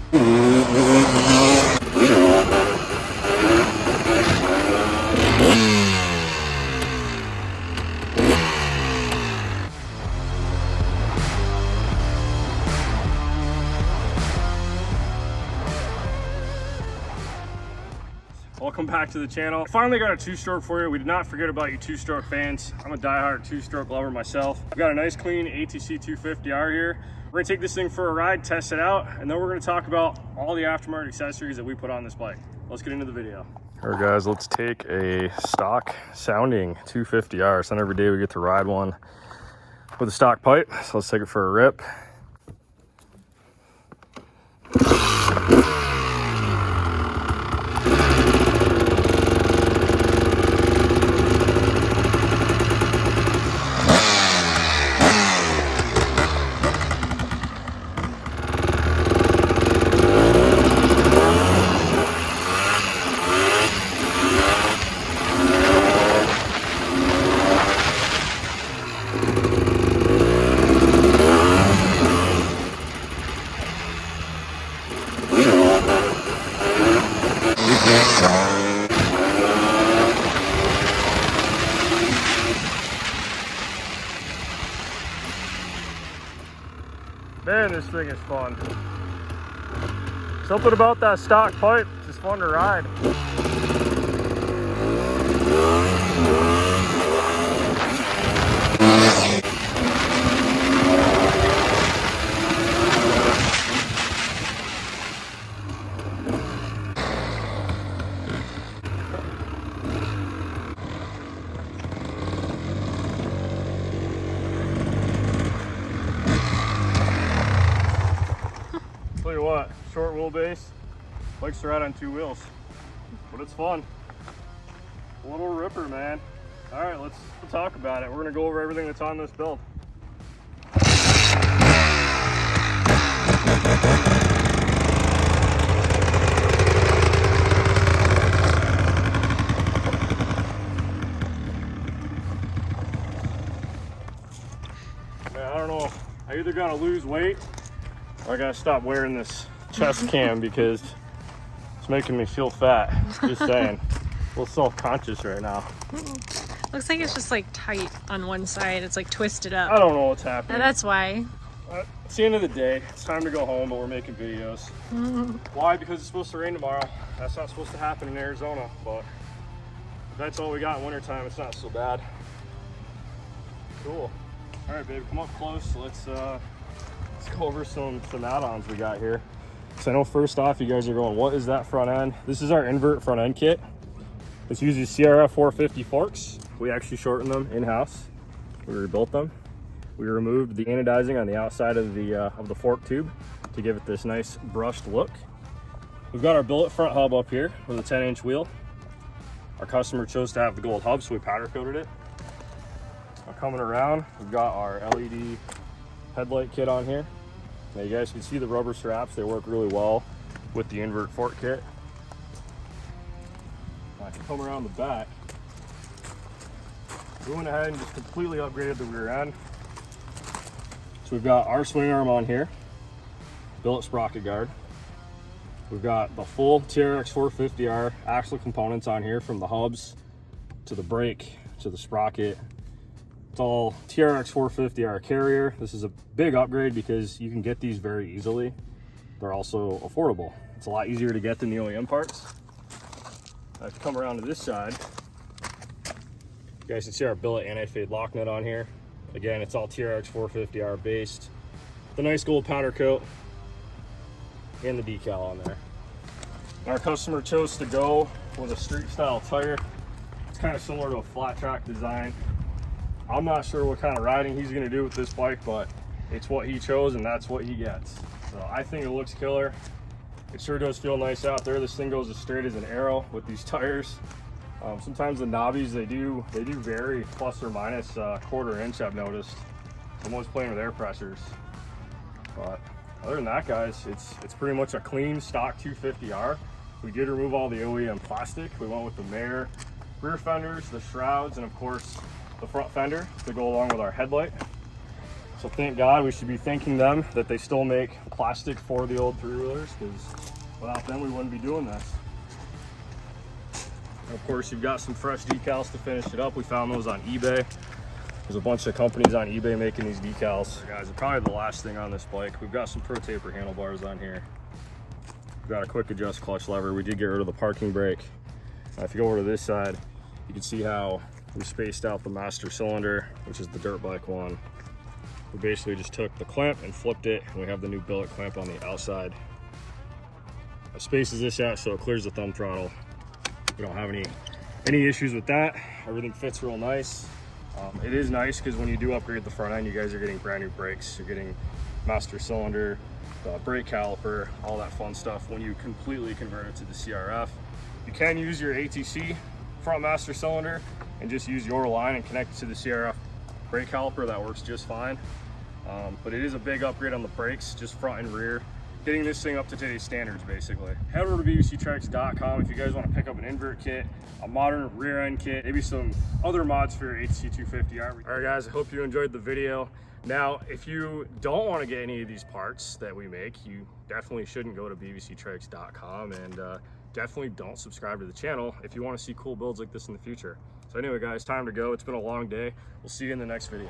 Welcome back to the channel. Finally got a two-stroke for you. We did not forget about you two-stroke fans. I'm a diehard two-stroke lover myself. I've got a nice clean ATC250R here. We're gonna take this thing for a ride, test it out, and then we're gonna talk about all the aftermarket accessories that we put on this bike. Let's get into the video. All right guys, let's take a stock sounding 250R. It's not every day we get to ride one with a stock pipe, so let's take it for a rip. Man, this thing is fun. Something about that stock pipe, it's just fun to ride. Tell you what, short wheelbase, likes to ride on two wheels, but it's fun. A little ripper, man. All right, let's talk about it. We're gonna go over everything that's on this build. Man, I don't know, I either gotta lose weight I gotta stop wearing this chest cam because it's making me feel fat. Just saying. A little self-conscious right now. Looks like it's just like tight on one side. It's like twisted up. I don't know what's happening. And that's why. It's the end of the day. It's time to go home, but we're making videos. Why? Because it's supposed to rain tomorrow. That's not supposed to happen in Arizona, but if that's all we got in wintertime, it's not so bad. Cool. All right, babe, come up close. Let's go over some add-ons we got here. So I know first off, you guys are going, what is that front end? This is our invert front end kit. This uses CRF 450 forks. We actually shortened them in-house. We rebuilt them. We removed the anodizing on the outside of the fork tube to give it this nice brushed look. We've got our billet front hub up here with a 10-inch wheel. Our customer chose to have the gold hub, so we powder coated it. Now coming around, we've got our LED headlight kit on here. Now you guys can see the rubber straps. They work really well with the invert fork kit. I can come around the back. We went ahead and just completely upgraded the rear end. So we've got our swing arm on here, billet sprocket guard. We've got the full TRX 450R axle components on here, from the hubs to the brake to the sprocket. It's all TRX 450R carrier. This is a big upgrade because you can get these very easily. They're also affordable. It's a lot easier to get than the OEM parts. I have to come around to this side. You guys can see our billet anti-fade lock nut on here. Again, it's all TRX 450R based. The nice gold powder coat and the decal on there. Our customer chose to go with a street style tire. It's kind of similar to a flat track design. I'm not sure what kind of riding he's gonna do with this bike, but it's what he chose and that's what he gets. So I think it looks killer. It sure does feel nice out there. This thing goes as straight as an arrow with these tires. Sometimes the knobbies, they do vary plus or minus a quarter inch, I've noticed. So I'm always playing with air pressures. But other than that, guys, it's pretty much a clean stock 250R. We did remove all the OEM plastic. We went with the rear fenders, the shrouds, and of course the front fender to go along with our headlight. So thank God, we should be thanking them that they still make plastic for the old three-wheelers, because without them we wouldn't be doing this. And of course, you've got some fresh decals to finish it up. We found those on eBay. There's a bunch of companies on eBay making these decals. Guys, probably the last thing on this bike, we've got some Pro Taper handlebars on here. We've got a quick adjust clutch lever. We did get rid of the parking brake. If you go over to this side, you can see how we spaced out the master cylinder, which is the dirt bike one. We basically just took the clamp and flipped it, and we have the new billet clamp on the outside. It spaces this out so it clears the thumb throttle. We don't have any issues with that. Everything fits real nice. It is nice because when you do upgrade the front end, you guys are getting brand new brakes. You're getting master cylinder, the brake caliper, all that fun stuff when you completely convert it to the CRF. You can use your ATC front master cylinder and just use your line and connect it to the CRF brake caliper. That works just fine. But it is a big upgrade on the brakes, just front and rear. Getting this thing up to today's standards, basically. Head over to bbctrikes.com if you guys want to pick up an invert kit, a modern rear end kit, maybe some other mods for your ATC250R. All right, guys, I hope you enjoyed the video. Now, if you don't want to get any of these parts that we make, you definitely shouldn't go to bbctrikes.com, and definitely don't subscribe to the channel if you want to see cool builds like this in the future. So anyway, guys, time to go. It's been a long day. We'll see you in the next video.